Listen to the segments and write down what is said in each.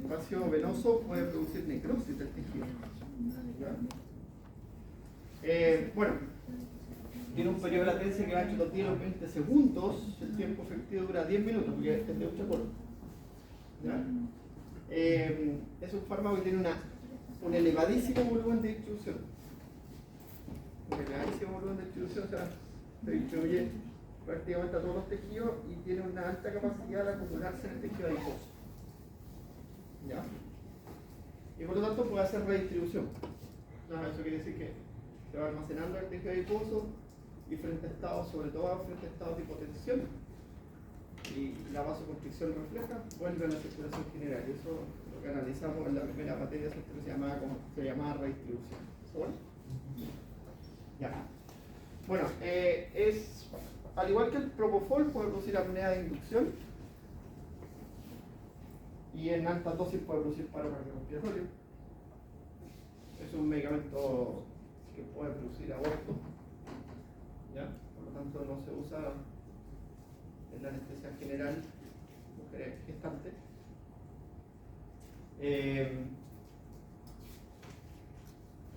espacio venoso puede producir necrosis del tejido. ¿Ya? Bueno, tiene un periodo de latencia que va entre los 10 y los 20 segundos, el tiempo efectivo dura 10 minutos, porque es de 8 por. Es un fármaco que tiene un elevadísimo volumen de distribución. Un elevadísimo volumen de distribución, o sea, se distribuye prácticamente a todos los tejidos y tiene una alta capacidad de acumularse en el tejido adiposo. ¿Ya? Y por lo tanto puede hacer redistribución. Eso quiere decir que se va almacenando el tejido adiposo, diferentes estados, sobre todo diferentes estados de hipotensión, y la vasoconstricción refleja, vuelve a la circulación general. Y eso lo que analizamos en la primera materia que se llamaba redistribución. ¿Eso bueno? Ya. Bueno, al igual que el propofol puede producir apnea de inducción y en altas dosis puede producir paro cardiorrespiratorio. Es un medicamento que puede producir aborto, ¿ya? Por lo tanto no se usa en la anestesia general mujeres gestantes.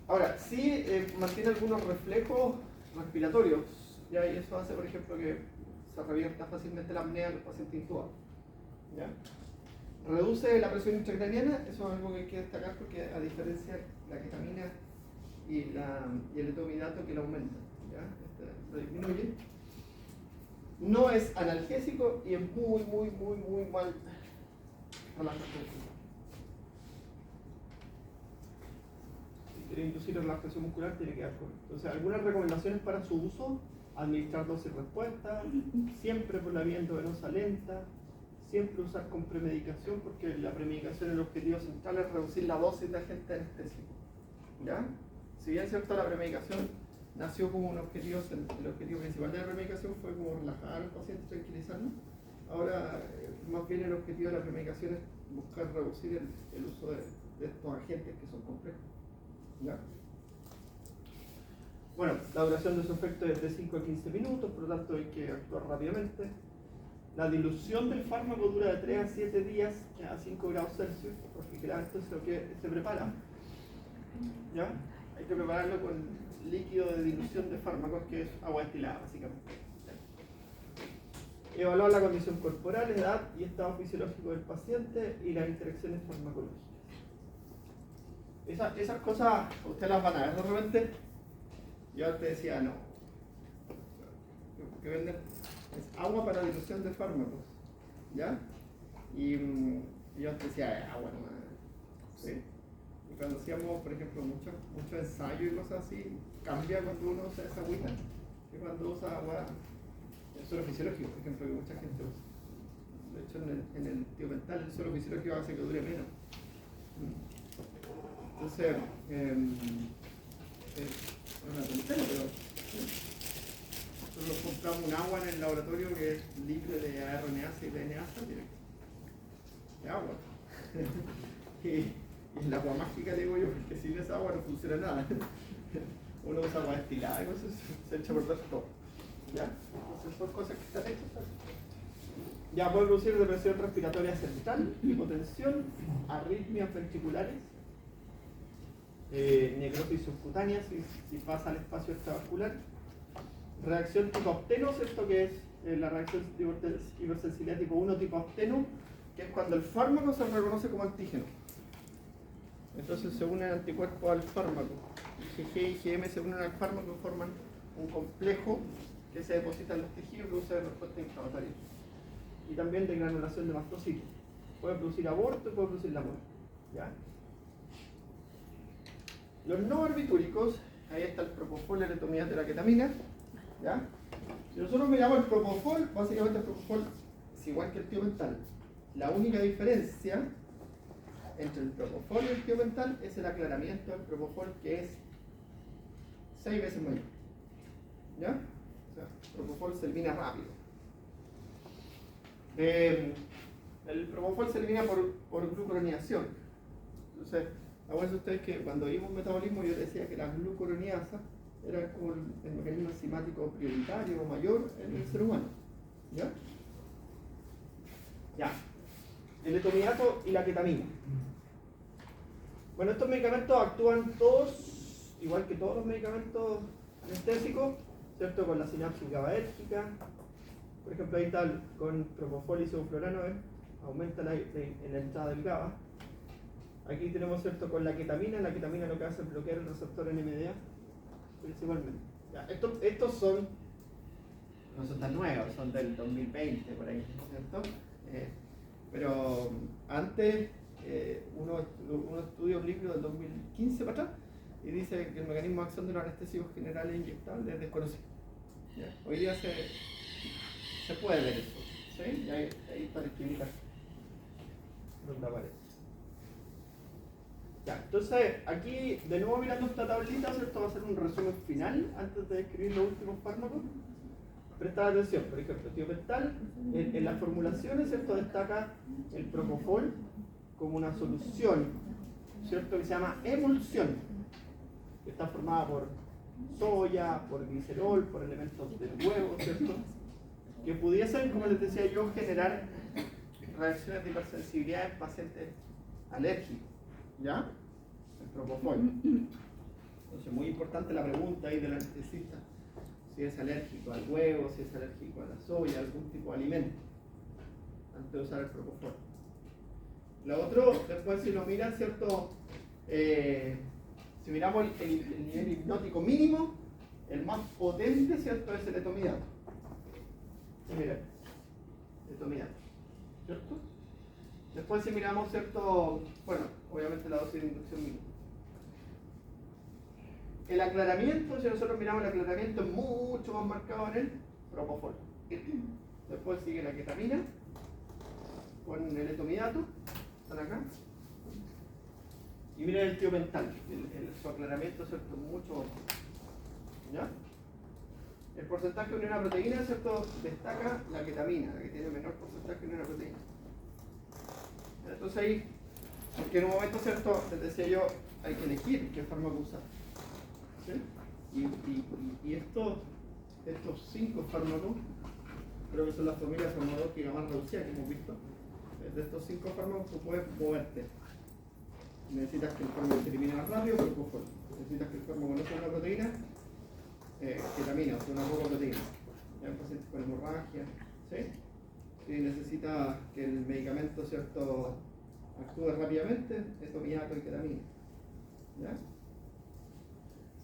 Ahora, sí mantiene algunos reflejos respiratorios, ¿ya? Y eso hace, por ejemplo, que se revierta fácilmente la apnea en los pacientes intubados, ¿ya? Reduce la presión intracraniana, eso es algo que hay que destacar porque a diferencia de la ketamina y el etomidato que la aumenta, ¿ya? Lo disminuye. No es analgésico y es muy mal relajante. Si quiere inducir relajación muscular, tiene que dar con. Entonces, algunas recomendaciones para su uso: administrar dosis respuesta, siempre por la vía endovenosa lenta, siempre usar con premedicación, porque la premedicación, el objetivo central es reducir la dosis de agente anestésico. ¿Ya? Si bien cierto, la premedicación nació como un objetivo, el objetivo principal de la premedicación fue como relajar al paciente, tranquilizarlo. Ahora, más bien el objetivo de la premedicación es buscar reducir el uso de estos agentes que son complejos. ¿Ya? Bueno, la duración de su efecto es de 5 a 15 minutos, por lo tanto hay que actuar rápidamente. La dilución del fármaco dura de 3 a 7 días a 5 grados Celsius, porque claro, esto es lo que se prepara. ¿Ya? Hay que prepararlo con líquido de dilución de fármacos, que es agua destilada, básicamente. ¿Ya? Evaluar la condición corporal, edad y estado fisiológico del paciente y las interacciones farmacológicas. Esas cosas ustedes las van a ver de repente. Yo antes decía, no, que venden es agua para dilución de fármacos, ¿ya? Y yo antes decía, agua nomás, ¿sí? Y cuando hacíamos, por ejemplo, mucho ensayo y cosas así, cambia cuando uno usa esa agüita que cuando usa agua, el suelo fisiológico, por ejemplo, que mucha gente usa. De hecho, en el tiopental, el suelo fisiológico hace que dure menos. Entonces, es una tontería, pero nosotros compramos un agua en el laboratorio que es libre de RNasa y DNasa, de agua. Y es la agua mágica, digo yo, porque sin esa agua no funciona nada. Uno usa agua destilada y cosas, se echa por todo. ¿Ya? Entonces son cosas que están hechas. Ya puede producir depresión respiratoria central, hipotensión, arritmias ventriculares, necrosis subcutánea si pasa al espacio extravascular, reacción tipo apteno, ¿cierto? Que es la reacción de hipersensibilidad tipo 1 tipo apteno, que es cuando el fármaco se reconoce como antígeno. Entonces se unen anticuerpos al fármaco. IgG y IgM se unen al fármaco y forman un complejo que se deposita en los tejidos y produce respuesta inflamatoria. Y también de granulación de mastocitos. Puede producir aborto y puede producir la muerte. ¿Ya? Los no barbitúricos, ahí está el propofol, la eretomida de la ketamina. ¿Ya? Si nosotros miramos el propofol, básicamente el propofol es igual que el tiopental. La única diferencia entre el propofol y el tiopental es el aclaramiento del propofol, que es 6 veces mayor. ¿Ya? O sea, el propofol se elimina rápido. El propofol se elimina por glucuronidación. Entonces, acuérdense ustedes que cuando vimos metabolismo yo decía que las glucuroniasas eran como el mecanismo enzimático prioritario o mayor en el ser humano. ¿Ya? Ya. El etomidato y la ketamina. Bueno, estos medicamentos actúan todos, igual que todos los medicamentos anestésicos, ¿cierto? Con la sinapsis GABAérgica. Por ejemplo, ahí está con propofol y sevoflurano, aumenta la entrada del GABA. Aquí tenemos, ¿cierto? Con la ketamina lo que hace es bloquear el receptor NMDA, principalmente. Ya, estos son, no son tan nuevos, son del 2020, por ahí, ¿cierto? Pero antes, uno estudia un libro del 2015 para atrás y dice que el mecanismo de acción de los anestésicos generales inyectables es desconocido. ¿Ya? Hoy día se puede ver eso, ¿sí? Y ahí está la clínica donde aparece. Ya, entonces, aquí, de nuevo mirando esta tablita, ¿cierto? Va a ser un resumen final antes de describir los últimos fármacos. Presta atención, por ejemplo, tiopental, en las formulaciones, ¿cierto? Destaca el propofol como una solución, ¿cierto? Que se llama emulsión, que está formada por soya, por glicerol, por elementos del huevo, ¿cierto? Que pudiesen, como les decía yo, generar reacciones de hipersensibilidad en pacientes alérgicos, ¿ya? El propofol. Entonces, muy importante la pregunta ahí del anestesista. Si es alérgico al huevo, si es alérgico a la soya, algún tipo de alimento, antes de usar el propofol. Lo otro, después si lo miran, ¿cierto? Si miramos el nivel hipnótico mínimo, el más potente, ¿cierto? Es el etomidato. Mira, etomidato, ¿cierto? Después si miramos, ¿cierto? Bueno, obviamente la dosis de inducción mínima. El aclaramiento, si nosotros miramos el aclaramiento, es mucho más marcado en el propofol. Después sigue la ketamina con el etomidato, están acá. Y miren el tiopental, su aclaramiento, ¿cierto? Mucho. ¿Ya? El porcentaje de una proteína, ¿cierto? Destaca la ketamina, la que tiene menor porcentaje de una proteína. Entonces ahí, porque en un momento, ¿cierto? Les decía yo, hay que elegir qué fármaco usar. ¿Sí? Y estos 5 fármacos, creo que son las familias farmacológicas más reducidas que hemos visto. De estos 5 fármacos tú puedes moverte. Necesitas que el fármaco se elimine más rápido, propofol. Necesitas que el fármaco no sea una proteína, ketamina, o sea una poca proteína. Ya en pacientes con hemorragia, ¿sí? Si necesitas que el medicamento, ¿cierto?, actúe rápidamente, etomidato y ketamina. ¿Ya?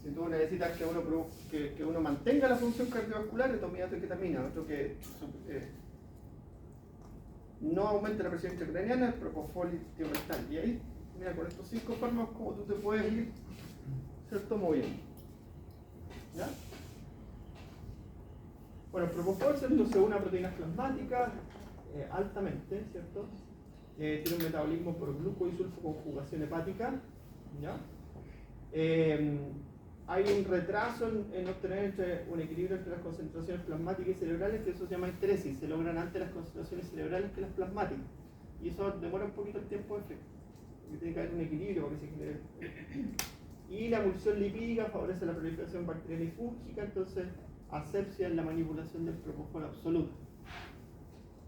Si tú necesitas que uno mantenga la función cardiovascular, etomidato y ketamina. Otro que no aumente la presión intracraniana, el propofol y tiopental. Y ahí, mira, con estos 5 fármacos, como tú te puedes ir, ¿cierto?, moviendo. ¿Ya? Bueno, el propofol, ¿cierto?, se une a proteínas plasmáticas altamente, ¿cierto? Tiene un metabolismo por gluco y sulfoconjugación hepática. ¿Ya? Hay un retraso en obtener un equilibrio entre las concentraciones plasmáticas y cerebrales, que eso se llama esteresis. Se logran antes las concentraciones cerebrales que las plasmáticas. Y eso demora un poquito el tiempo de efecto. Porque tiene que haber un equilibrio para que se genere. Y la emulsión lipídica favorece la proliferación bacteriana y fúngica, entonces asepsia en la manipulación del propofol absoluta.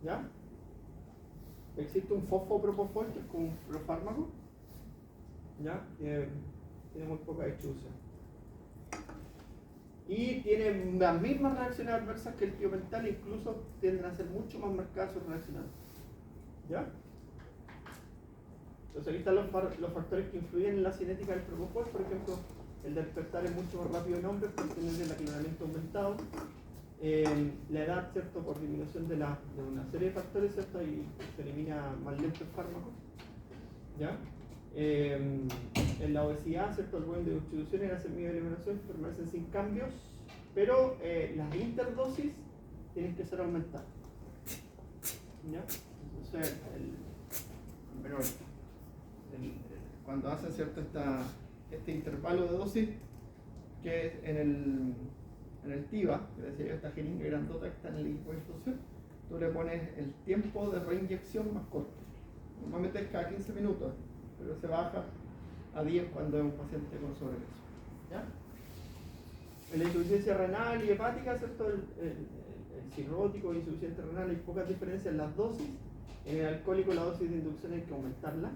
¿Ya? Existe un fosfopropofol, que es como un profármaco. ¿Ya? Tiene muy poca distribución. Y tiene las mismas reacciones adversas que el tiopental, incluso tienden a ser mucho más marcadas sus reacciones. ¿Ya? Entonces aquí están los factores que influyen en la cinética del propofol. Por ejemplo, el despertar es mucho más rápido en hombres por tener el aclaramiento aumentado. La edad, ¿cierto?, por disminución de una serie de factores, ¿cierto?, y se elimina más lento el fármaco. ¿Ya? En la obesidad, ¿cierto?, el volumen de distribución y la semilla de eliminación permanecen sin cambios, pero las interdosis tienen que ser aumentadas. ¿Ya? Entonces, cuando hacen, ¿cierto?, este intervalo de dosis, que es en el TIVA, que decía yo, esta jeringa grandota que está en el equipo de infusión, tú le pones el tiempo de reinyección más corto. Normalmente es cada 15 minutos, pero se baja a 10 cuando es un paciente con sobrepeso. ¿Ya? En la insuficiencia renal y hepática, ¿cierto?, el cirrótico e insuficiente renal, hay pocas diferencias en las dosis. En el alcohólico la dosis de inducción hay que aumentarla.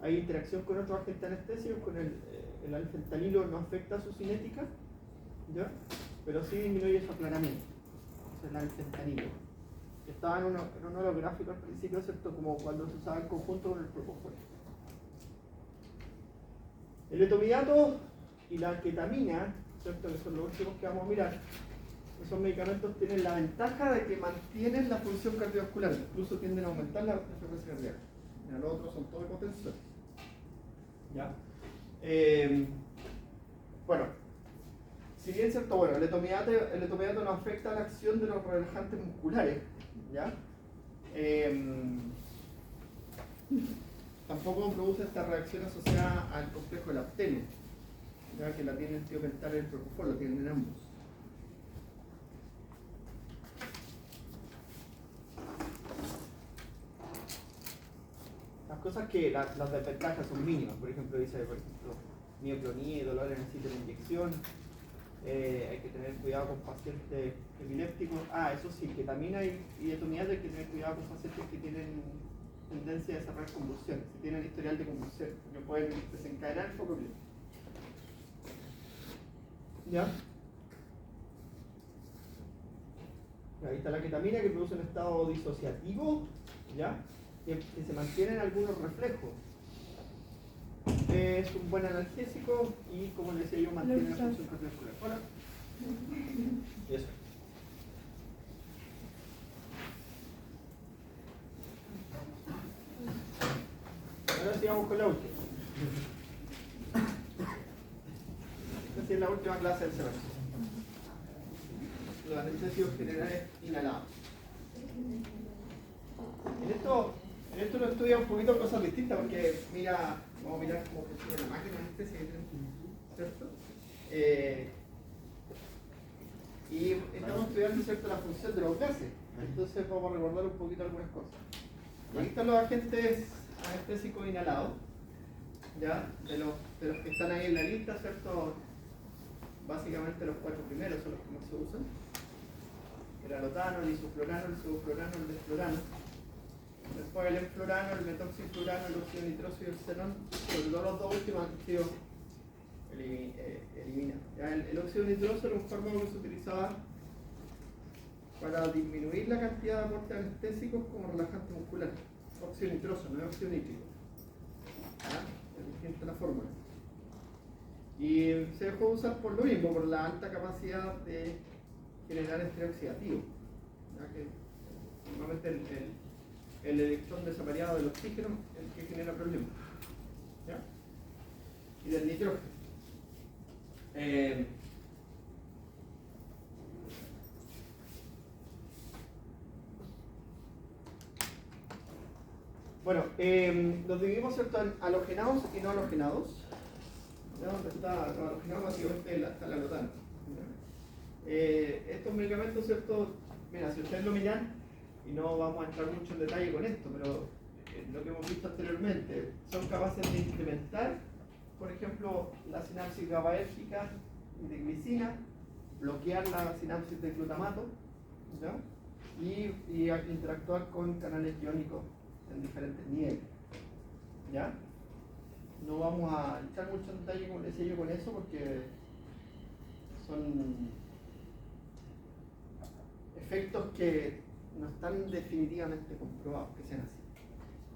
hay interacción con otros agentes anestésicos, con el alfentanilo no afecta su cinética, ¿ya? Pero sí disminuye su aplanamiento. Ese es el alfentanilo. Estaba en uno de los gráficos al principio, ¿cierto? Como cuando se usaba en conjunto con el propofol. El etomidato y la ketamina, ¿cierto? Que son los últimos que vamos a mirar. Esos medicamentos tienen la ventaja de que mantienen la función cardiovascular, incluso tienden a aumentar la frecuencia cardíaca. Los otros son todos hipotensores. ¿Ya? Bueno, si bien cierto, bueno, el etomidato no afecta la acción de los relajantes musculares, ¿ya? Tampoco produce esta reacción asociada al complejo del aptenio, ya que la tiene el tiopental y el propofol, lo tienen en ambos. Las cosas que las desventajas son mínimas, por ejemplo, dice, por ejemplo, mioclonía y dolores necesitan inyección. Hay que tener cuidado con pacientes epilépticos. Eso sí, ketamina y etomidato hay que tener cuidado con pacientes que tienen tendencia a desarrollar convulsiones, si tienen historial de convulsiones, que pueden desencadenar el foco epiléptico. ¿Ya? Ahí está la ketamina, que produce un estado disociativo, ¿ya? Que se mantienen algunos reflejos. Es un buen analgésico y, como les decía yo, mantiene la función cardiovascular. Hola. Eso. Ahora sí vamos con la última. Esta es la última clase del semestre. Los anestésicos generales inhalados. En esto lo estudia un poquito cosas distintas, porque vamos a mirar cómo funciona la máquina anestésica, ¿cierto? Y estamos estudiando, ¿cierto?, la función de los gases. Entonces vamos a recordar un poquito algunas cosas. Aquí están los agentes anestésicos inhalados, ¿ya? De los que están ahí en la lista, ¿cierto? Básicamente los 4 primeros son los que más se usan. El alotano, el isoflorano, el sevoflorano, el desflorano. Después el enflorano, el metoxiflorano, el óxido nitroso y el xenón. Sobre todo los dos últimos han sido eliminados. El óxido nitroso era un fármaco que se utilizaba para disminuir la cantidad de aportes anestésicos como relajante muscular. Óxido nitroso, no es óxido nítrico. Es distinta la fórmula. Y se dejó de usar por lo mismo, por la alta capacidad de generar estrés oxidativo. ¿Ya? Que normalmente el electrón desavariado del oxígeno es el que genera problemas. ¿Ya? Y del nitrógeno. Bueno, los dividimos, ¿cierto?, en halogenados y no halogenados. ¿Ya? Donde está los halogenados, básicamente está el alotano. Estos medicamentos, ¿cierto? Mira, si ustedes lo miran, y no vamos a entrar mucho en detalle con esto, pero lo que hemos visto anteriormente, son capaces de incrementar, por ejemplo, la sinapsis GABAérgica de glicina, bloquear la sinapsis de glutamato, ¿ya? Y interactuar con canales iónicos en diferentes niveles, ¿ya? No vamos a echar mucho en detalle, como les decía yo, con eso, porque son efectos que no están definitivamente comprobados que sean así.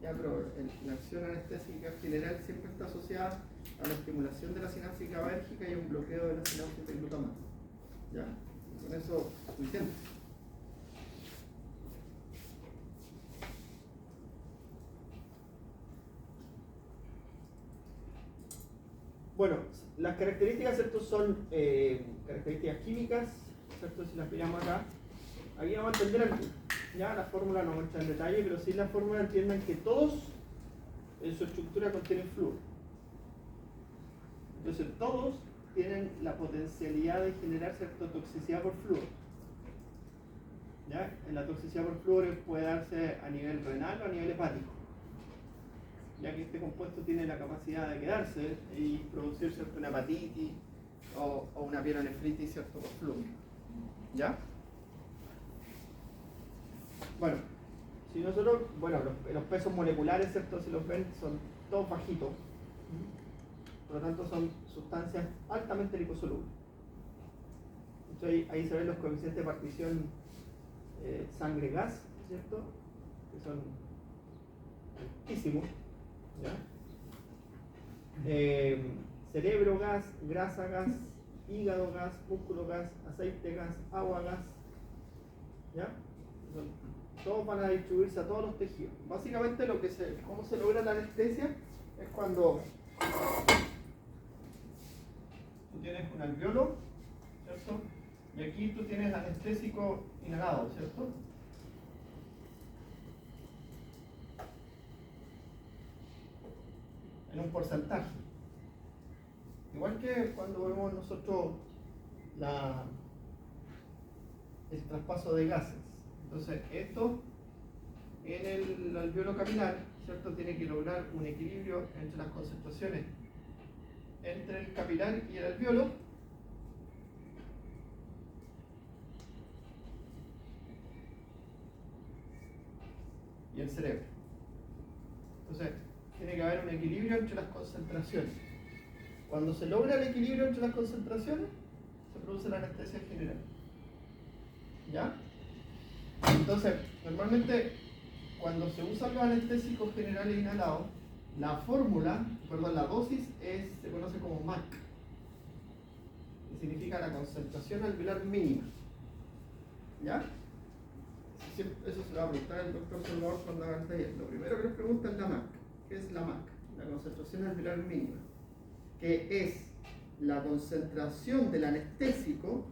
Ya, pero la acción anestésica general siempre está asociada a la estimulación de la sinapsis GABAérgica y a un bloqueo de la sinapsis de glutamato. ¿Ya? Con eso suficiente. Bueno, las características, ¿cierto?, son características químicas, ¿cierto? Si las miramos acá, aquí vamos a entender ya la fórmula, no vamos a entrar en detalle, pero sí la fórmula entiendan que todos en su estructura contienen flúor. Entonces todos tienen la potencialidad de generar cierta toxicidad por flúor. ¿Ya? La toxicidad por flúor puede darse a nivel renal o a nivel hepático, ya que este compuesto tiene la capacidad de quedarse y producir, ¿cierto?, una hepatitis o una pielonefritis, ¿cierto?, por flúor. ¿Ya? Bueno, si nosotros, bueno, los pesos moleculares, ¿cierto? Si los ven, son todos bajitos. Por lo tanto, son sustancias altamente liposolubles. Entonces, ahí se ven los coeficientes de partición sangre-gas, ¿cierto? Que son altísimos. ¿Ya? Cerebro gas, grasa gas, hígado gas, músculo gas, aceite gas, agua gas. ¿Ya? Todos van a distribuirse a todos los tejidos. Básicamente cómo se logra la anestesia es cuando tú tienes un alveolo, ¿cierto? Y aquí tú tienes anestésico inhalado, ¿cierto? En un porcentaje. Igual que cuando vemos nosotros el traspaso de gases. Entonces, esto en el alveolo capilar, ¿cierto? Tiene que lograr un equilibrio entre las concentraciones entre el capilar y el alveolo. Y el cerebro. Entonces, tiene que haber un equilibrio entre las concentraciones. Cuando se logra el equilibrio entre las concentraciones, se produce la anestesia general. ¿Ya? Entonces, normalmente, cuando se usan los anestésicos generales inhalados, la dosis se conoce como MAC, que significa la concentración alveolar mínima. ¿Ya? Eso se lo va a preguntar el doctor Salvador cuando haga el taller. Lo primero que nos pregunta es la MAC. ¿Qué es la MAC? La concentración alveolar mínima, que es la concentración del anestésico,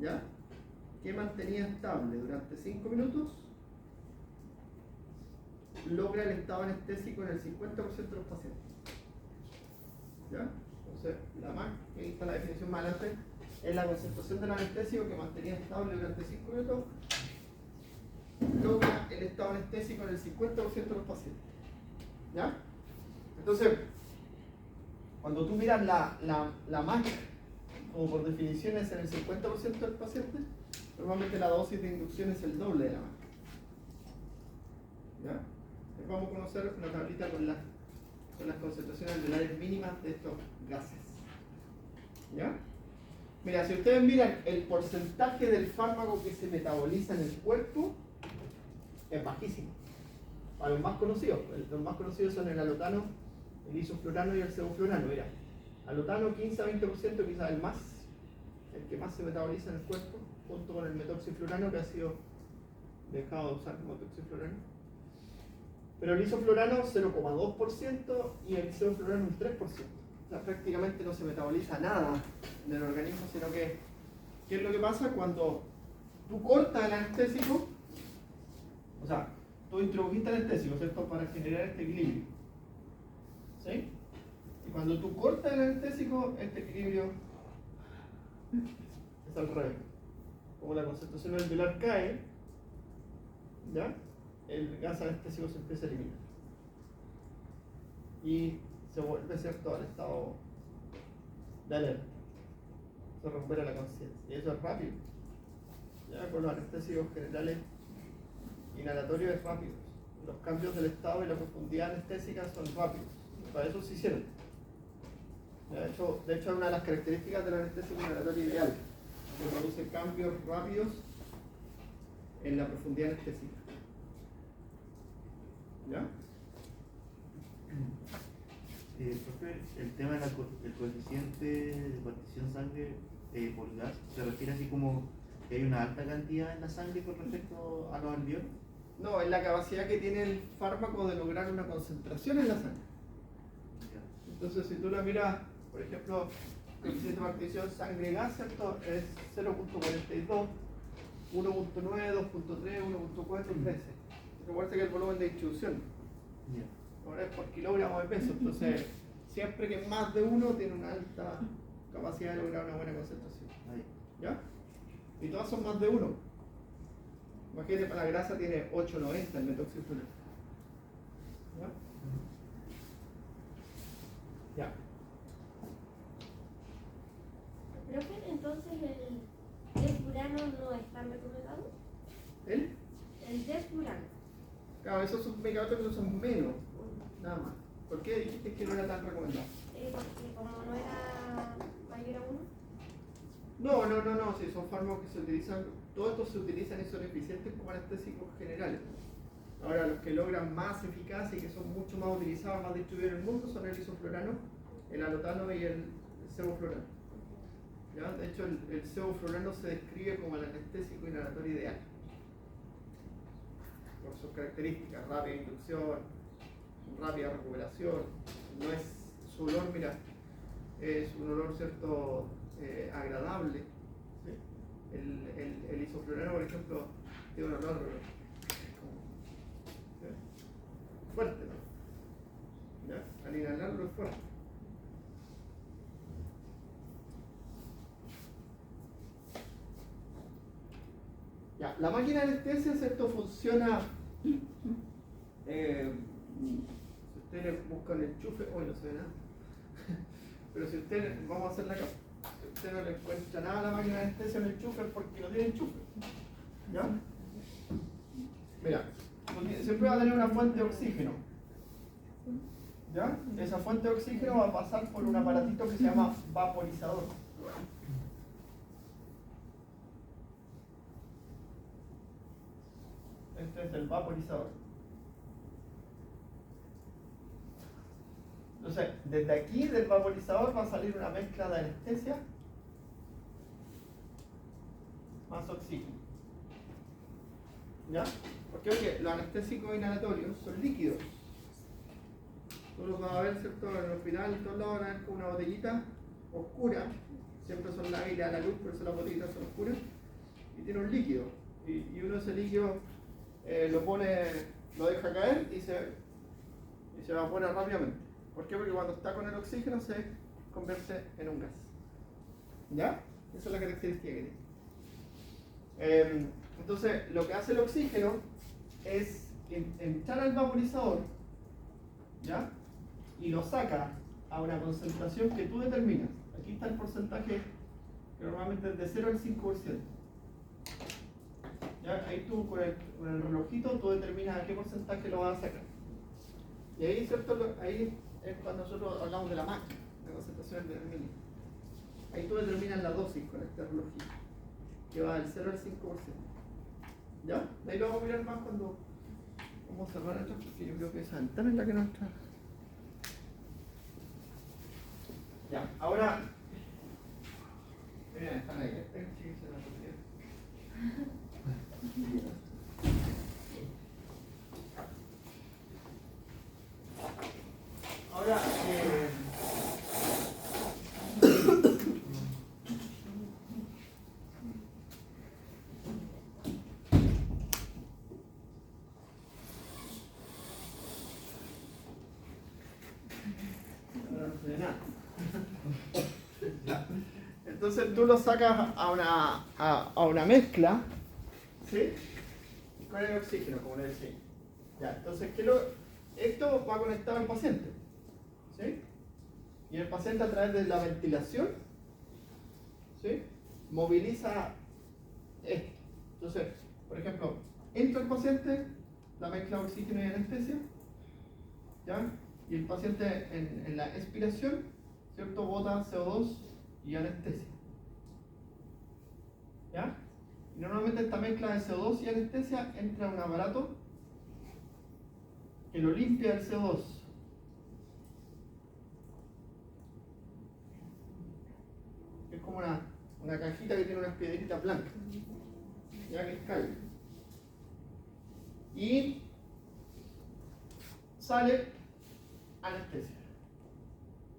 ¿ya?, que mantenía estable durante 5 minutos, logra el estado anestésico en el 50% de los pacientes. ¿Ya? Entonces, la MAC, que ahí está la definición más adelante, es la concentración del anestésico que mantenía estable durante 5 minutos, logra el estado anestésico en el 50% de los pacientes. ¿Ya? Entonces, cuando tú miras la MAC, como por definición es en el 50% del paciente, normalmente la dosis de inducción es el doble de la MAC. ¿Ya? Vamos a conocer una tablita con las concentraciones alveolares mínimas de estos gases. ¿Ya? Mira, si ustedes miran el porcentaje del fármaco que se metaboliza en el cuerpo, es bajísimo. Para los más conocidos son el alotano, el isoflurano y el sevoflurano. Mira, alotano 15 a 20%, quizás el que más se metaboliza en el cuerpo, junto con el metoxiflurano, que ha sido dejado de usar metoxiflurano. Pero el isoflurano 0,2% y el sevoflurano un 3%. O sea, prácticamente no se metaboliza nada en el organismo, sino que, ¿qué es lo que pasa cuando tú cortas el anestésico? O sea, tú introdujiste anestésico, ¿cierto?, para generar este equilibrio. ¿Sí? Y cuando tú cortas el anestésico, este equilibrio es al revés. Como la concentración alveolar cae, ¿ya?, el gas anestésico se empieza a eliminar. Y se vuelve, ¿cierto?, al estado de alerta. Se recupera la conciencia. Y eso es rápido. Ya con los anestésicos generales inhalatorios es rápido. Los cambios del estado y la profundidad anestésica son rápidos. Para eso se hicieron. De hecho, es una de las características del anestésico inhalatorio ideal, que produce cambios rápidos en la profundidad anestésica. ¿Ya? Profe, el tema del coeficiente de partición sangre por gas, ¿se refiere así como que hay una alta cantidad en la sangre con respecto a los alveolos? No, es la capacidad que tiene el fármaco de lograr una concentración en la sangre. Entonces, si tú la miras, por ejemplo, el coeficiente de partición sangre-gas, ¿cierto?, es 0.42, 1.9, 2.3, 1.4, 13. Recuerda que el volumen de distribución ahora es por kilogramo de peso, entonces siempre que más de uno tiene una alta capacidad de lograr una buena concentración. ¿Ya? Y todas son más de uno. Imagínate, para la grasa tiene 8.90 el metoxiflurano. ¿Ya? Ya. Profe, entonces el desflurano no es tan recomendado. ¿El? El desflurano. Claro, esos son medicamentos que se usan menos, nada más. ¿Por qué dijiste que no era tan recomendado? Porque como no era mayor a 1. No, si son fármacos que se utilizan, todos estos se utilizan y son eficientes como anestésicos generales. Ahora, los que logran más eficacia y que son mucho más utilizados, más distribuidos en el mundo son el isoflurano, el alotano y el sevoflurano. ¿Ya? De hecho, el sevoflurano se describe como el anestésico inhalatorio ideal. Por sus características, rápida inducción, rápida recuperación, no es su olor, mira, es un olor cierto agradable. ¿Sí? El isoflurano, por ejemplo, tiene un olor fuerte, ¿no? ¿Ya? Al inhalarlo es fuerte. Ya, la máquina de anestesia, ¿cierto? Funciona. Si ustedes buscan el enchufe, hoy no se ve nada. Pero si ustedes, vamos a hacerla acá. Si usted no le encuentra nada a la máquina de anestesia en el enchufe, es porque no tiene enchufe. ¿Ya? Mira, siempre va a tener una fuente de oxígeno. ¿Ya? Esa fuente de oxígeno va a pasar por un aparatito que se llama vaporizador. Este es el vaporizador. Entonces, desde aquí del vaporizador va a salir una mezcla de anestesia más oxígeno. ¿Ya? Porque los anestésicos inhalatorios son líquidos. Tú los vas a ver, ¿cierto? En el hospital, en todos lados van a ver con una botellita oscura. Siempre son lábiles a la luz, por eso las botellitas son oscuras. Y tiene un líquido. Y uno ese líquido lo deja caer y se evapora rápidamente. ¿Por qué? Porque cuando está con el oxígeno se convierte en un gas. ¿Ya? Esa es la característica que tiene. Entonces, lo que hace el oxígeno es entrar al vaporizador, ¿ya? Y lo saca a una concentración que tú determinas. Aquí está el porcentaje que normalmente es de 0 al 5%. ¿Ya? Ahí tú con el relojito tú determinas a qué porcentaje lo vas a sacar. Y ahí, ¿cierto? Ahí es cuando nosotros hablamos de la máquina, la concentración del mínimo. Ahí tú determinas la dosis con este relojito, que va del 0 al 5%. ¿Ya? De ahí lo vamos a mirar más cuando vamos a cerrar esto, porque yo creo que esa ventana es la que nos entra. Ya, ahora. Miren, están ahí, sí, se nos olvidó. Ahora, entonces tú lo sacas a una mezcla, ¿sí? Con el oxígeno, como le decía. Ya, entonces, esto va conectado al paciente, ¿sí? Y el paciente a través de la ventilación, ¿sí? Moviliza esto. Entonces, por ejemplo, entra el paciente, la mezcla de oxígeno y anestesia, ¿ya? Y el paciente en la expiración, ¿cierto? Bota CO2 y anestesia. ¿Ya? Y normalmente esta mezcla de CO2 y anestesia entra a un aparato que lo limpia el CO2. Es como una cajita que tiene unas piedritas blancas, ya que es cálido. Y sale anestesia.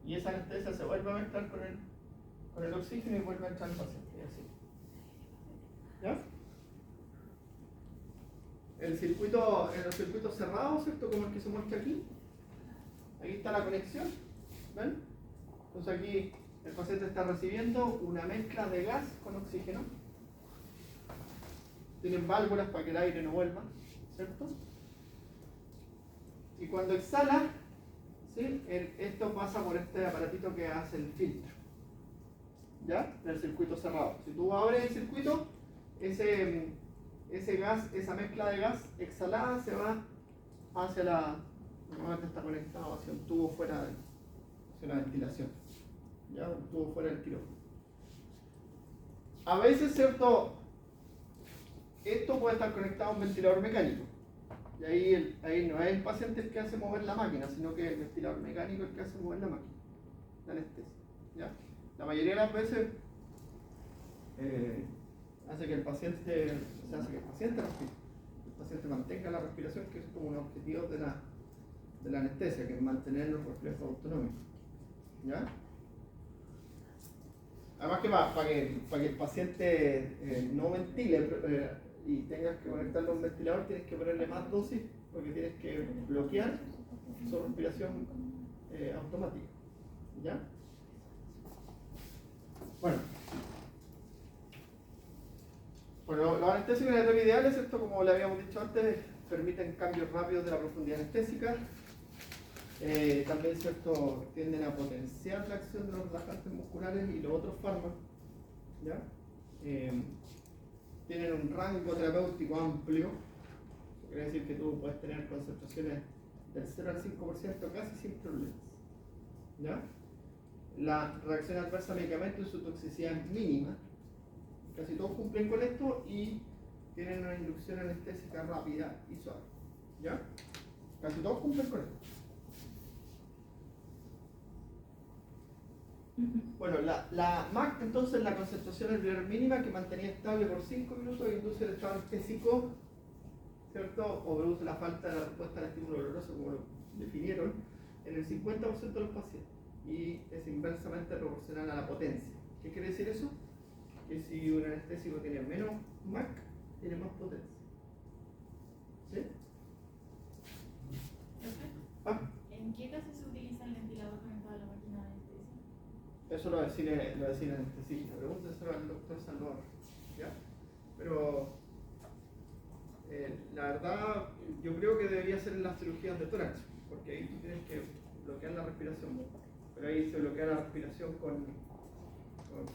Y esa anestesia se vuelve a mezclar con el oxígeno y vuelve a entrar al paciente. Y así. ¿Ya? En los circuitos cerrados, ¿cierto? Como el que se muestra aquí. Aquí está la conexión. ¿Ven? Entonces aquí el paciente está recibiendo una mezcla de gas con oxígeno. Tienen válvulas para que el aire no vuelva, ¿cierto? Y cuando exhala, ¿sí? Esto pasa por este aparatito que hace el filtro, ¿ya? Del circuito cerrado. Si tú abres el circuito, ese gas, esa mezcla de gas exhalada se va hacia la, normalmente está conectado hacia un tubo fuera de, hacia la ventilación, ya, un tubo fuera del quirófano. A veces, ¿cierto? Esto puede estar conectado a un ventilador mecánico. Y ahí no es el paciente el que hace mover la máquina, sino que el ventilador mecánico el que hace mover la máquina, la anestesia. ¿Ya? La mayoría de las veces hace que el paciente respire, el paciente mantenga la respiración, que es como un objetivo de la anestesia, que es mantener los reflejos autonómicos. ¿Ya? Además que para que el paciente no ventile y tengas que conectarlo a un ventilador, tienes que ponerle más dosis porque tienes que bloquear su respiración automática. ¿Ya? Bueno, los anestésicos aleatorios ideales, esto como le habíamos dicho antes, permiten cambios rápidos de la profundidad anestésica. También, ¿cierto?, tienden a potenciar la acción de los relajantes musculares y los otros fármacos. ¿Ya? Tienen un rango terapéutico amplio. Eso quiere decir que tú puedes tener concentraciones del 0 al 5% casi sin problemas. ¿Ya? La reacción adversa a medicamentos y su toxicidad es mínima. Casi todos cumplen con esto y tienen una inducción anestésica rápida y suave. ¿Ya? Casi todos cumplen con esto. Bueno, la MAC, entonces, la concentración alveolar mínima que mantenía estable por 5 minutos e induce el estado anestésico, ¿cierto? O produce la falta de la respuesta al estímulo doloroso, como lo definieron, en el 50% de los pacientes. Y es inversamente proporcional a la potencia. ¿Qué quiere decir eso? Que si un anestésico tiene menos MAC, tiene más potencia. ¿Sí? ¿En qué caso se utiliza el ventilador conectado a la máquina de anestesia? Eso lo decide el anestesista. Pregúnteselo al doctor Salvador. ¿Ya? Pero la verdad, yo creo que debería ser en las cirugías de tórax, porque ahí tú tienes que bloquear la respiración. Pero ahí se bloquea la respiración con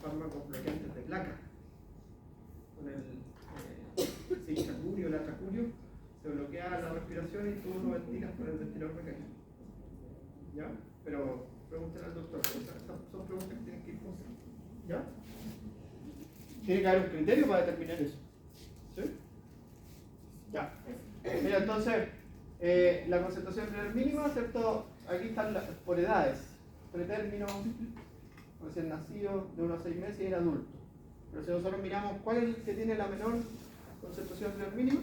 fármacos bloqueantes de placa. Con el cichacurio, el atracurio, se bloquea la respiración y tú lo ventilas con el ventilador mecánico. ¿Ya? Pero pregúntale al doctor, son preguntas que tienen que ir con. ¿Ya? Tiene que haber un criterio para determinar eso. ¿Sí? Ya. Mira, entonces, la concentración mínima, ¿cierto? Aquí están por edades. Pretérmino, recién nacido, de 1 a 6 meses y el adulto. Pero si nosotros miramos cuál es el que tiene la menor concentración mínima,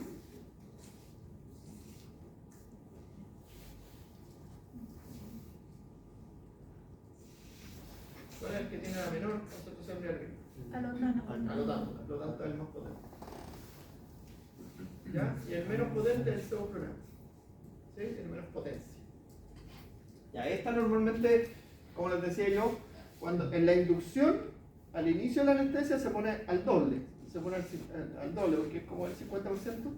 ¿cuál es el que tiene la menor concentración mínima? Alotano es el más potente. ¿Ya? Y el menos potente es el sevoflurano. ¿Sí? El menos potencia. Ya, esta normalmente, como les decía yo, cuando en la inducción, al inicio de la anestesia se pone al doble. Se pone al doble, porque es como el 50%,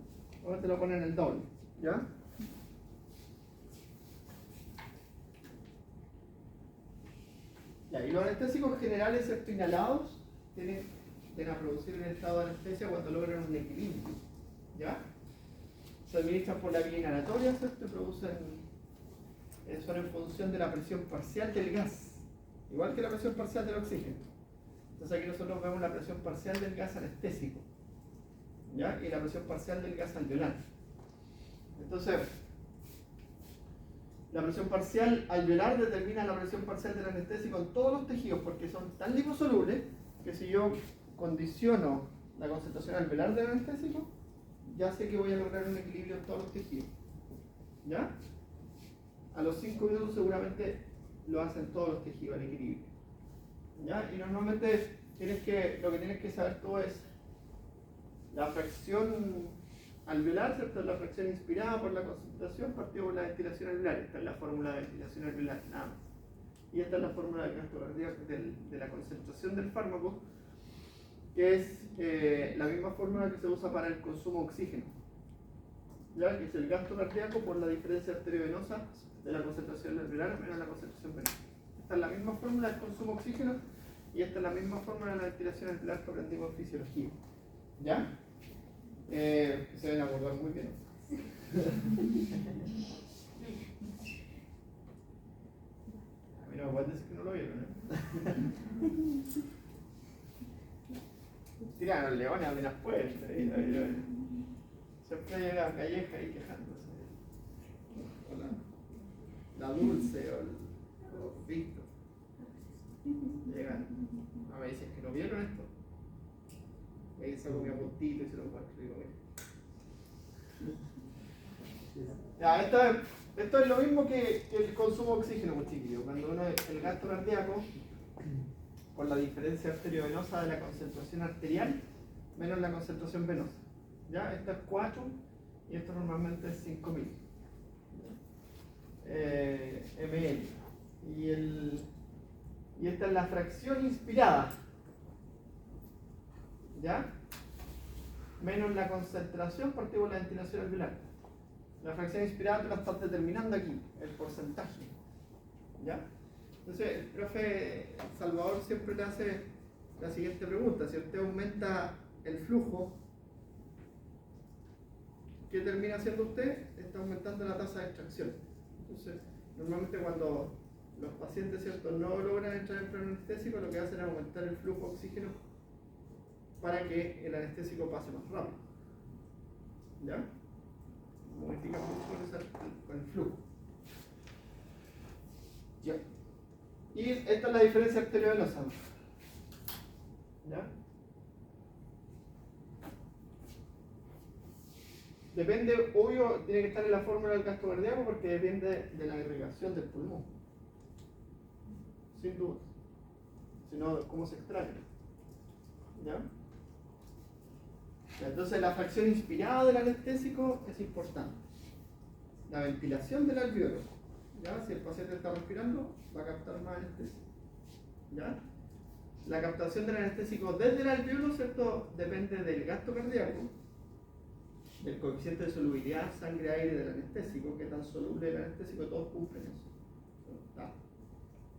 ahora te lo ponen el doble. ¿Ya? Ya, y los anestésicos generales, ¿cierto?, inhalados, tienden a producir un estado de anestesia cuando logran un equilibrio. ¿Ya? Se administran por la vía inhalatoria, ¿cierto? Y producen, son en función de la presión parcial del gas, igual que la presión parcial del oxígeno. Entonces aquí nosotros vemos la presión parcial del gas anestésico, ¿ya? Y la presión parcial del gas alveolar. Entonces, la presión parcial alveolar determina la presión parcial del anestésico en todos los tejidos, porque son tan liposolubles que si yo condiciono la concentración alveolar del anestésico, ya sé que voy a lograr un equilibrio en todos los tejidos. ¿Ya? A los 5 minutos seguramente lo hacen todos los tejidos, el equilibrio. ¿Ya? Y normalmente lo que tienes que saber tú es la fracción alveolar, ¿cierto? La fracción inspirada por la concentración partido por la ventilación alveolar. Esta es la fórmula de ventilación alveolar, nada más. Y esta es la fórmula del gasto cardíaco de la concentración del fármaco, que es la misma fórmula que se usa para el consumo de oxígeno, ¿ya? Que es el gasto cardíaco por la diferencia arteriovenosa de la concentración alveolar menos la concentración venosa. Esta es la misma fórmula del consumo de oxígeno y esta es la misma fórmula de la ventilación alveolar que aprendimos en fisiología. ¿Ya? Se deben acordar muy bien. A mí no me pueden decir que no lo vieron, ¿eh? Tiran a los leones apenas pueden. Siempre llega la calleja ahí quejándose. O la Dulce o el Víctor. Llegan. A me dicen que no vieron esto. Y ahí saco mi apuntito y se lo muestro y digo, mira. Ya, esto es lo mismo que el consumo de oxígeno, pues, chiquillos. Cuando uno el gasto cardíaco, por la diferencia arteriovenosa de la concentración arterial menos la concentración venosa. ¿Ya? Esto es 4 y esto normalmente es 5000 ml. Y esta es la fracción inspirada. ¿Ya? Menos la concentración partido por la ventilación alveolar. La fracción inspirada tú la estás determinando aquí, el porcentaje. ¿Ya? Entonces, el profe Salvador siempre le hace la siguiente pregunta: si usted aumenta el flujo, ¿qué termina haciendo usted? Está aumentando la tasa de extracción. Entonces, normalmente cuando los pacientes, ¿cierto?, no logran entrar en plano anestésico, lo que hacen es aumentar el flujo de oxígeno para que el anestésico pase más rápido. ¿Ya? Modifica mucho con el flujo. ¿Ya? Y esta es la diferencia arteriovenosa. ¿Ya? Depende, obvio, tiene que estar en la fórmula del gasto cardíaco porque depende de la irrigación del pulmón. Sin duda. Si no, ¿cómo se extrae? ¿Ya? Entonces la fracción inspirada del anestésico es importante. La ventilación del alveolo. ¿Ya? Si el paciente está respirando, va a captar más anestesia. ¿Ya? La captación del anestésico desde el alveolo, ¿cierto?, depende del gasto cardíaco, del coeficiente de solubilidad sangre-aire del anestésico, que tan soluble el anestésico, todos cumplen eso.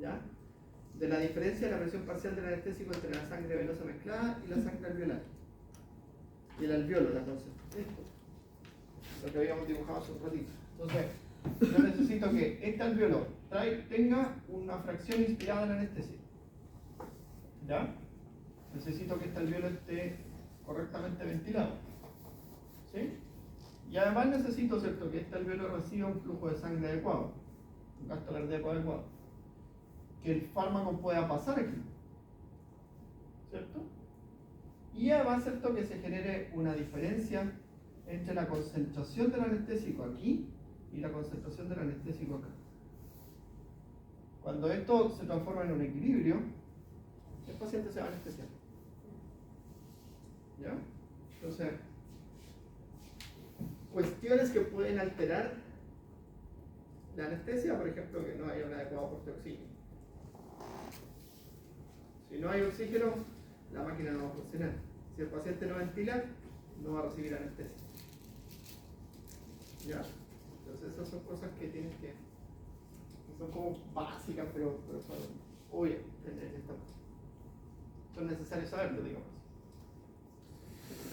¿Ya? De la diferencia de la presión parcial del anestésico entre la sangre venosa mezclada y la sangre alveolar. Y el alveolo, la concentración. Lo que habíamos dibujado hace un ratito. Entonces, yo necesito que este alveolo tenga una fracción inspirada en anestesia. ¿Ya? Necesito que este alveolo esté correctamente ventilado. ¿Sí? Y además necesito, ¿cierto?, que este alveolo reciba un flujo de sangre adecuado, un gasto cardíaco adecuado, que el fármaco pueda pasar aquí, ¿cierto? Y además, ¿cierto?, que se genere una diferencia entre la concentración del anestésico aquí y la concentración del anestésico acá. Cuando esto se transforma en un equilibrio, el paciente se va a anestesiar. ¿Ya? Entonces, cuestiones que pueden alterar la anestesia, por ejemplo, que no haya un adecuado aporte de oxígeno. Si no hay oxígeno, la máquina no va a funcionar. Si el paciente no ventila, no va a recibir anestesia. ¿Ya? Entonces esas son cosas que tienes que son como básicas, pero son obvias en esta cosa. Son necesarios saberlo, digamos.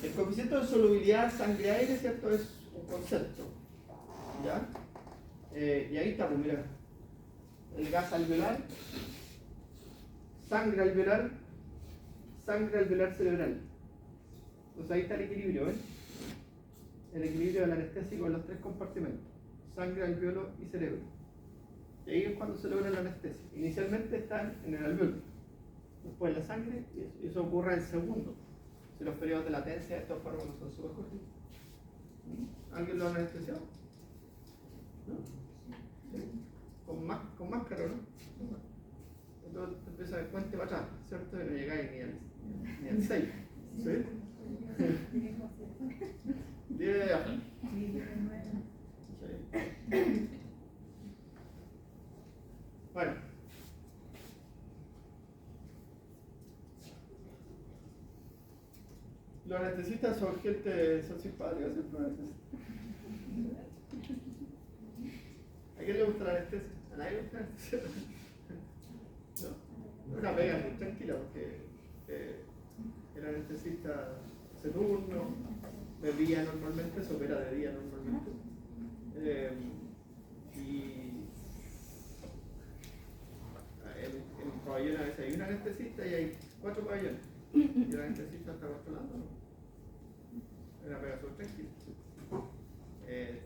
El coeficiente de solubilidad sangre-aire, ¿cierto?, es un concepto. ¿Ya? Y ahí está, pues mira, el gas alveolar, sangre alveolar cerebral. Entonces ahí está el equilibrio, ¿ven? El equilibrio del anestésico en los tres compartimentos: sangre, alveolo y cerebro. Y ahí es cuando se logra la anestesia. Inicialmente están en el alveolo, después en la sangre, y eso ocurre en segundos. Si los periodos de latencia de estos fármacos son súper cortos. ¿Alguien lo ha anestesiado? ¿No? ¿Sí? Con máscara, ¿no? Entonces te empieza a dar cuenta para atrás, ¿cierto? Y no llegáis ni al 6. ¿Sí? 10 atrás. Sí. Bueno. Los anestesistas son gente, son simpáticos, siempre anestesistas. ¿A quién le gusta la anestesia? ¿A nadie le gusta la anestesia? No, una pega muy tranquila porque el anestesista hace turno, de día normalmente, se opera de día normalmente. Y en un pabellón a veces hay un anestesista y hay 4 pabellones. Y el anestesista está controlando, ¿no? Es una pega súper tranquila.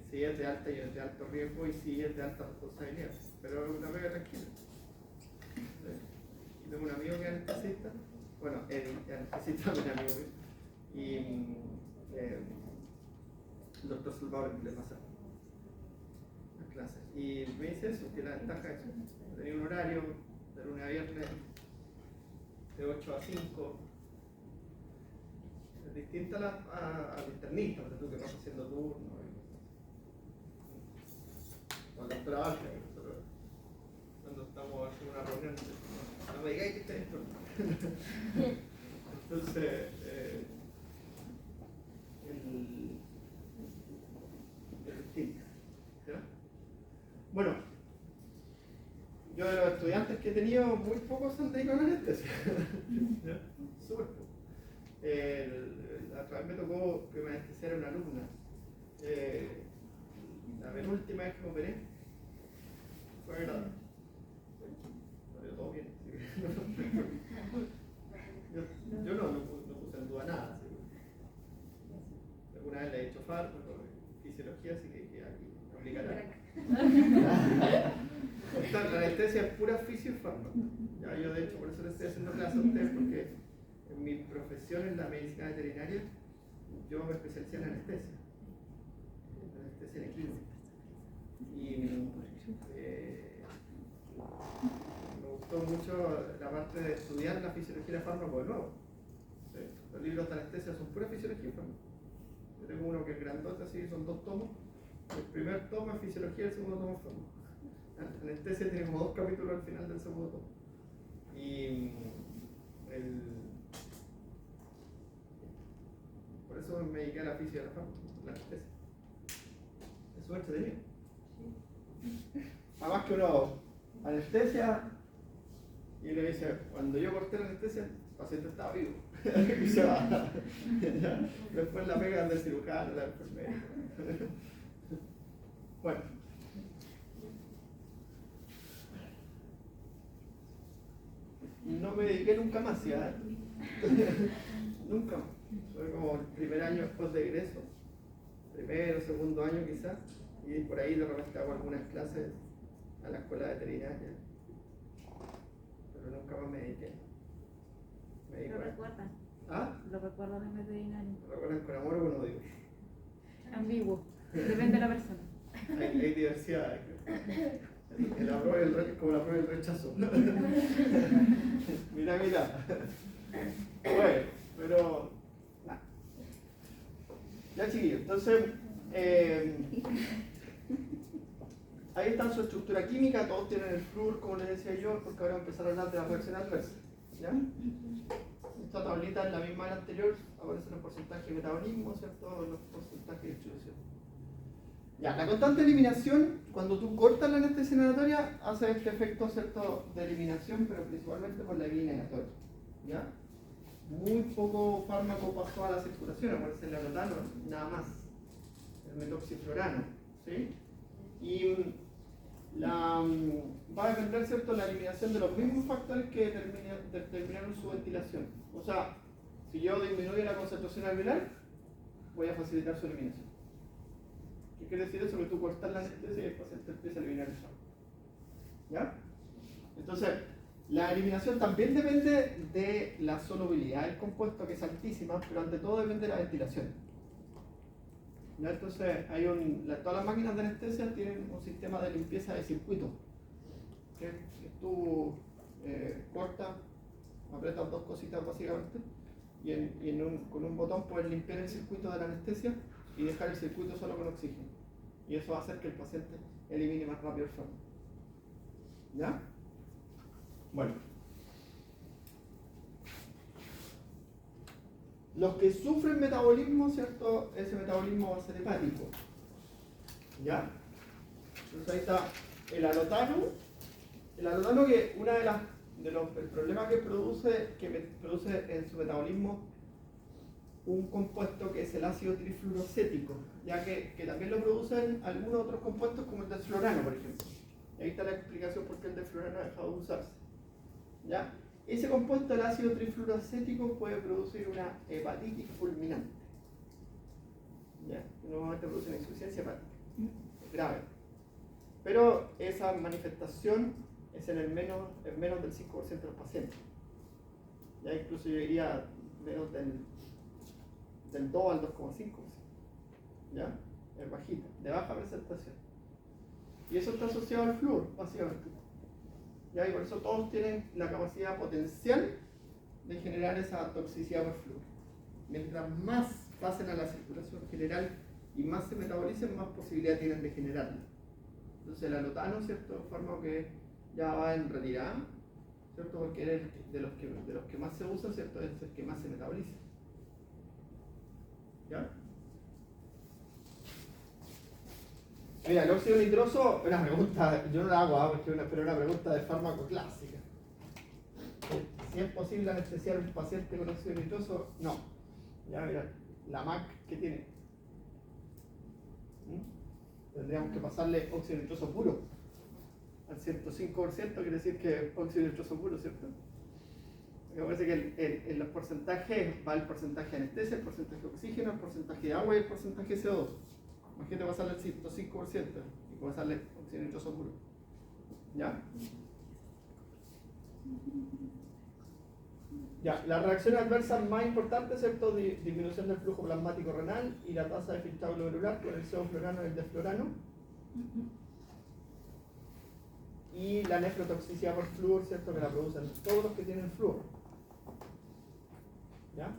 Sí es de alta y es de alto riesgo y sí es de alta responsabilidad, pero es una pega tranquila. ¿Sí? Tengo un amigo que es anestesista, bueno, el anestesista es un amigo mío, y el doctor Salvador le pasa las clases. Y me dice eso, que la ventaja es eso, tenía un horario de lunes a viernes de 8 a 5. Es distinta al internista, porque tú que vas haciendo turno. O al doctor Abarca, que nosotros cuando estamos haciendo una reunión, no me digáis que está en turno. Entonces, es distinto. ¿Ya? Bueno, yo de los estudiantes que he tenido, muy pocos se han dedicado a la anestesia. Súper poco. La otra vez me tocó que me anestesiara una alumna. La penúltima vez que me operé fue agradable. Salió todo bien. Yo no puse en duda nada. Alguna vez le he hecho fármaco, fisiología, así que aquí no obligará. La anestesia es pura fisio y fármaco. Ya, yo de hecho por eso le estoy haciendo clase a ustedes, porque en mi profesión en la medicina veterinaria yo me especialicé en anestesia en clínica. Y me gustó mucho la parte de estudiar la fisiología de fármaco de nuevo. ¿Sí? Los libros de anestesia son pura fisiología y fármaco. Yo tengo uno que es grandote, así, son 2 tomos. El primer tomo es fisiología y el segundo tomo es fármaco. La anestesia tiene como 2 capítulos al final del segundo tomo. Y por eso me dediqué a la física de la fármaco, la anestesia. Es súper entretenido. Además que uno anestesia y uno dice, cuando yo corté la anestesia, el paciente estaba vivo. Y se va. Después la pegan del cirujano, la enfermera. Bueno. No me dediqué nunca más, ¿ya? Nunca más. Fue como el primer año después de egreso, primero, segundo año quizás, y por ahí de repente hago algunas clases a la escuela veterinaria, pero nunca más me dediqué. ¿Lo recuerdan? ¿Ah? ¿Lo recuerdan en veterinario? ¿Lo recuerdan con amor o con odio? Ambiguo, depende de la persona. Hay diversidad. El apruebo y el rechazo, como la prueba y el rechazo. Mira. Bueno, pero nada. Ya, chiquillos, entonces ahí está su estructura química, todos tienen el flúor, como les decía yo, porque ahora voy a empezar a hablar de la reacción adversa. ¿Ya? Esta tablita es la misma de la anterior, aparecen los porcentajes de metabolismo, ¿cierto? Los porcentajes de distribución. Ya, la constante eliminación, cuando tú cortas la anestesia inhalatoria, hace este efecto, ¿cierto?, de eliminación, pero principalmente por la vía inhalatoria. ¿Ya? Muy poco fármaco pasó a la circulación, aparece el alotano, nada más, el metoxiflorano, ¿sí? Y va a depender, ¿cierto?, la eliminación de los mismos factores que determinaron su ventilación. O sea, si yo disminuyo la concentración alveolar, voy a facilitar su eliminación. ¿Qué quiere decir eso? Que tú cortas la anestesia y el paciente empieza a eliminar el fármaco. ¿Ya? Entonces, la eliminación también depende de la solubilidad del compuesto, que es altísima, pero ante todo depende de la ventilación. ¿Ya? Entonces, todas las máquinas de anestesia tienen un sistema de limpieza de circuito. Que tú cortas, aprietas 2 cositas básicamente, y con un botón puedes limpiar el circuito de la anestesia y dejar el circuito solo con oxígeno. Y eso va a hacer que el paciente elimine más rápido el fármaco. ¿Ya? Bueno. Los que sufren metabolismo, ¿cierto? Ese metabolismo va a ser hepático. ¿Ya? Entonces ahí está el alotano. El alotano, que el problema que produce en su metabolismo un compuesto que es el ácido trifluorocético, ya que también lo producen algunos otros compuestos como el desflorano, por ejemplo. Y ahí está la explicación por qué el desflorano ha dejado de usarse. ¿Ya? Ese compuesto, el ácido trifluorocético, puede producir una hepatitis fulminante. ¿Ya? Normalmente produce una insuficiencia hepática. Es grave. Pero esa manifestación es en menos del 5% de los pacientes. Ya incluso yo diría menos del 2 al 2,5%. ¿Ya? Es bajita, de baja presentación. Y eso está asociado al flúor, básicamente. ¿Ya? Y por eso todos tienen la capacidad potencial de generar esa toxicidad por flúor. Mientras más pasen a la circulación general y más se metabolicen, más posibilidad tienen de generarla. Entonces el alotano, ¿cierto? Es un fármaco que ya va en retirada, ¿cierto? Porque es de los que más se usa, ¿cierto? Es el que más se metaboliza. ¿Ya? Mira, el óxido nitroso, una pregunta, yo no la hago, pero es una pregunta de fármaco clásica. Si es posible anestesiar a un paciente con óxido nitroso, no. Ya, mira, la MAC que tiene. Tendríamos que pasarle óxido nitroso puro al 105%, quiere decir que es óxido nitroso puro, ¿cierto? Me parece que en los porcentajes va el porcentaje de anestesia, el porcentaje de oxígeno, el porcentaje de agua y el porcentaje de CO2. Imagínate pasarle el 105% y pasarle óxido nitroso puro. ¿Ya? Ya, las reacciones adversas más importantes, ¿cierto? Disminución del flujo plasmático renal y la tasa de filtrado glomerular con el sevoflurano y el desflorano. Y la nefrotoxicidad por flúor, ¿cierto? Que la producen todos los que tienen flúor. ¿Ya?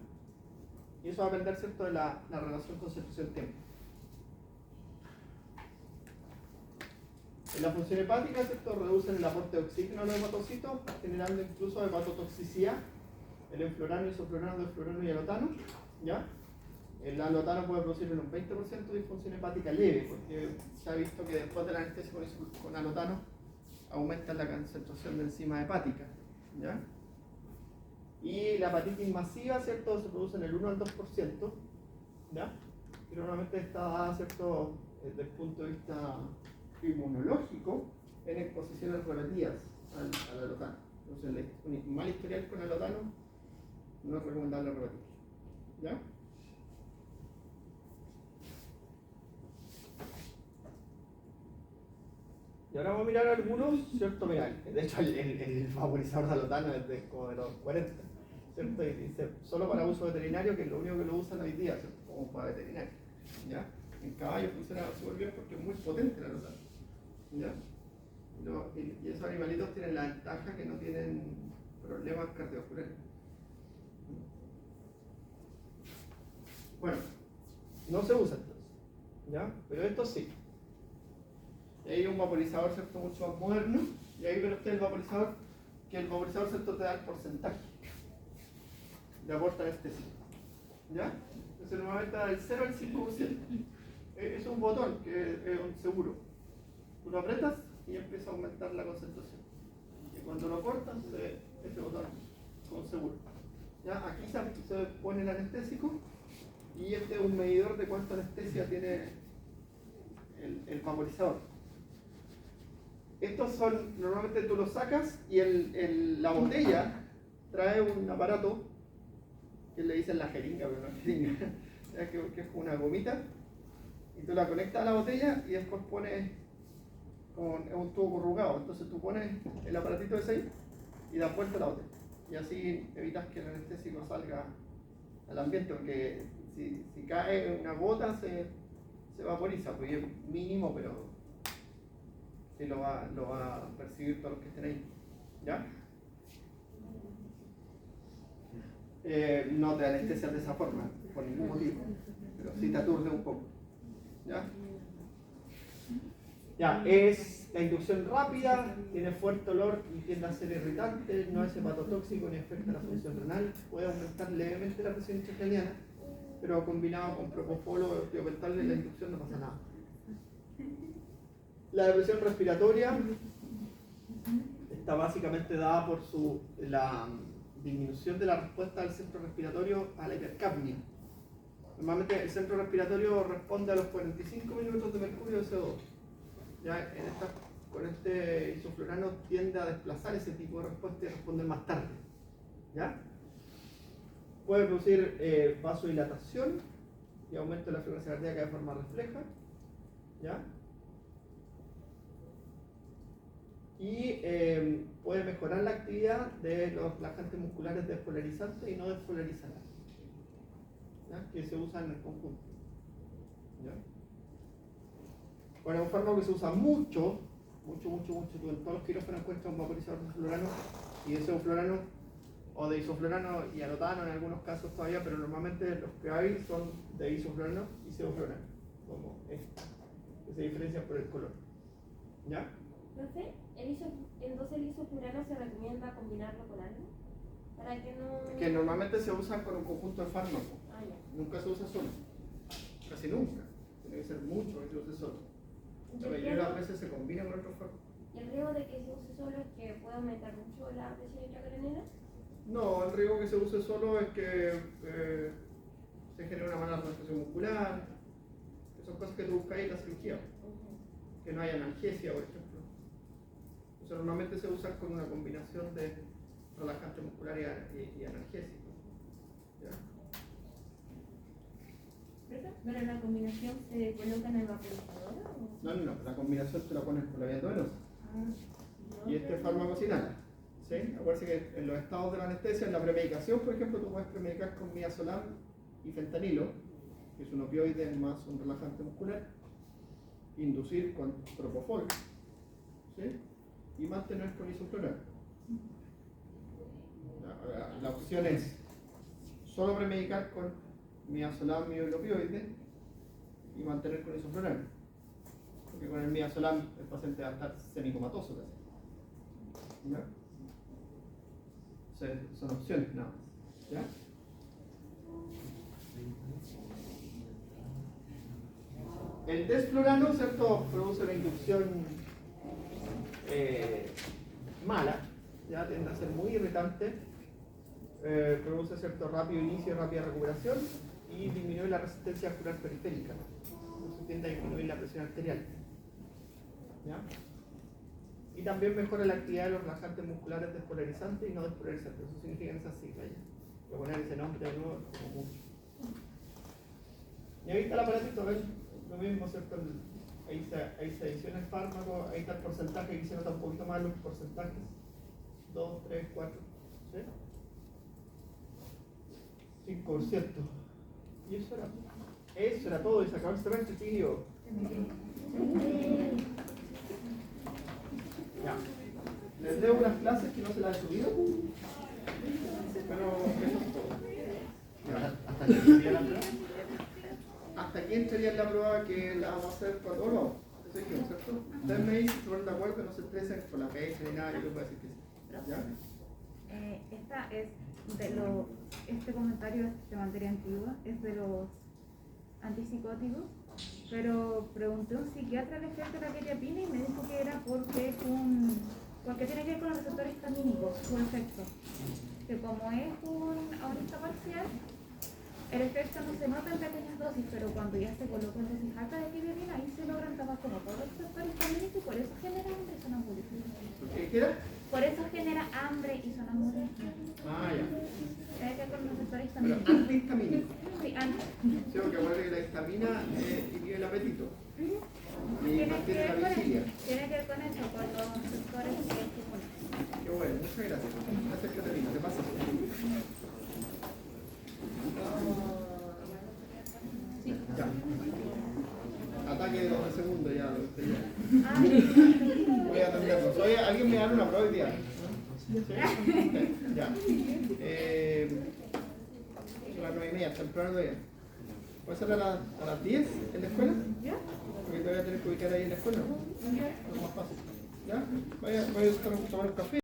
Y eso va a depender, ¿cierto? De la relación concentración-tiempo. En la función hepática, ¿cierto? Reducen el aporte de oxígeno a los hepatocitos, generando incluso hepatotoxicidad. El enflorano, isoflorano, desflorano y alotano, ¿ya? El alotano puede producir un 20% de disfunción hepática leve, porque se ha visto que después de la anestesia con alotano aumenta la concentración de enzima hepática, ¿ya? Y la hepatitis masiva, ¿cierto? Se produce en el 1 al 2%, ¿ya? Y normalmente está dada, ¿cierto? Desde el punto de vista inmunológico, en exposiciones repetidas al alotano. Entonces, un mal historial con alotano no es recomendable repetir. ¿Ya? Y ahora vamos a mirar algunos, ¿cierto? Mira, de hecho el vaporizador de alotano es como de los 40, ¿cierto? Y dice, solo para uso veterinario, que es lo único que lo usan hoy día, ¿cierto? Como para veterinario. ¿Ya? En caballos funciona súper bien porque es muy potente el alotano. ¿Ya? Y esos animalitos tienen la ventaja que no tienen problemas cardiovasculares. Bueno, no se usa entonces, ¿ya? Pero esto sí. Y hay un vaporizador, ¿cierto? Mucho más moderno, y ahí ven ustedes el vaporizador, que el vaporizador, ¿cierto? Te da el porcentaje de aporte anestésico, ¿ya? Entonces normalmente da del 0 al 5%. Es un botón que es un seguro. Tú lo apretas y empieza a aumentar la concentración. Y cuando lo cortas, ese botón con seguro. ¿Ya? Aquí se pone el anestésico y este es un medidor de cuánta anestesia tiene el vaporizador. Estos son, normalmente tú los sacas y la botella trae un aparato que le dicen la jeringa, pero no es jeringa, que es como una gomita, y tú la conectas a la botella y después pones es un tubo corrugado, entonces tú pones el aparatito ese ahí y das vuelta a la botella, y así evitas que el anestésico salga al ambiente, porque si cae una gota se vaporiza, porque es mínimo, pero sí lo va a percibir todos los que estén ahí, ¿ya? No te anestesias de esa forma, por ningún motivo, pero sí te aturde un poco, ¿ya? Ya, es la inducción rápida, tiene fuerte olor y tiende a ser irritante, no es hepatotóxico ni afecta la función renal, puede aumentar levemente la presión intracraniana, pero combinado con propofol o tiopental en la inducción no pasa nada. La depresión respiratoria está básicamente dada por la disminución de la respuesta del centro respiratorio a la hipercapnia. Normalmente el centro respiratorio responde a los 45 milímetros de mercurio de CO2. Ya con este isoflurano tiende a desplazar ese tipo de respuesta y responder más tarde. ¿Ya? Puede producir vasodilatación y aumento de la frecuencia cardíaca de forma refleja. ¿Ya? Y puede mejorar la actividad de los relajantes musculares despolarizantes y no despolarizantes, ¿ya? Que se usan en el conjunto. ¿Ya? Bueno, un fármaco que se usa mucho. Tú en todos los quirófanos encuentras un vaporizador de fluorano y de sevoflurano o de isoflurano y alotano en algunos casos todavía, pero normalmente los que hay son de isoflurano y sevoflurano, como este, que se diferencian por el color. ¿Ya? Entonces, el isoflurano se recomienda combinarlo con algo para que no... Que normalmente se usa con un conjunto de fármacos. Ah, ya. Nunca se usa solo. Casi nunca. Tiene que ser mucho que se use solo. ¿Y La el mayoría de las riesgo- veces se combina con otros fármacos. y el riesgo de que se use solo es que puede aumentar mucho la presión intracraniana? No, el riesgo que se use solo es que se genere una mala relajación muscular. Esas cosas que tú buscas en la cirugía. Que no haya analgesia, por ejemplo. O sea, normalmente se usa con una combinación de relajante muscular y analgésico. ¿Ya? ¿Pero la combinación se coloca en el vaporizador o...? No, la combinación tú la pones por la vía endovenosa. Y este fármaco se inhala. ¿Sí? Acuérdense que en los estados de la anestesia, en la premedicación, por ejemplo, tú puedes premedicar con midazolam y fentanilo, que es un opioide más un relajante muscular, inducir con propofol, ¿sí? Y mantener con isoflurano. La opción es solo premedicar con midazolam y el opioide y mantener con isoflurano. Porque con el midazolam el paciente va a estar semicomatoso casi. ¿Ya? Son opciones nada más. ¿Ya? El desflurano, ¿cierto?, produce una inducción mala, ya tiende a ser muy irritante, produce cierto rápido inicio y rápida recuperación y disminuye la resistencia vascular periférica. Entonces tiende a disminuir la presión arterial. ¿Ya? Y también mejora la actividad de los relajantes musculares despolarizantes y no despolarizantes. Eso significa esas siglas ya. Voy a poner ese nombre de nuevo como mucho. Y ahí está el aparatito, ¿ven? Lo mismo, ¿cierto? Ahí se adiciona el fármaco, ahí está el porcentaje, aquí se nota un poquito más los porcentajes. 2, 3, 4, ¿sí? 5%. Y eso era todo, y se acabó el semestre, chiquillo. Ya. Les debo unas clases que no se las he subido, pero eso es todo. Ya. ¿Hasta que sería la prueba? Hasta aquí entraría la prueba que la vamos a hacer cuando lo eso dijimos, ¿cierto? Ustedes me dicen, se ponen de acuerdo, no se estresen por la fecha ni nada, yo les voy a decir que sí. ¿Ya? Esta es este comentario es de materia antigua, es de los antipsicóticos, pero pregunté a un psiquiatra el efecto de la quetiapina y me dijo que era porque tiene que ver con los receptores histamínicos, su efecto. Que como es un agonista parcial, el efecto no se nota en pequeñas dosis, pero cuando ya se coloca en dosis altas de quetiapina, ahí se logran tapar como todos los receptores histamínicos y por eso genera hambre y sonambulismo. ¿Qué queda? Por eso genera hambre y sonambulismo. Ah, ya. Tiene que ver con los receptores Pero histamínicos. antihistamínico. Sí, antes. Sí, porque acuérdense que la histamina inhibe el apetito y Tiene que mantiene ver la con vigilia. eso. Tiene que ver con eso, con los receptores que estimulan. Qué bueno, muchas gracias. Gracias, Caterina. ¿Qué pasa? Ya. Ataque de 12 segundos ya. Voy a atenderlos. Oye, ¿alguien me da una prueba hoy día? ¿Sí? Ya. Son las 9:30, temprano todavía. ¿Puede ser a las 10 en la escuela? Porque te voy a tener que ubicar ahí en la escuela. Es más fácil. ¿Ya? Voy a tomar un café.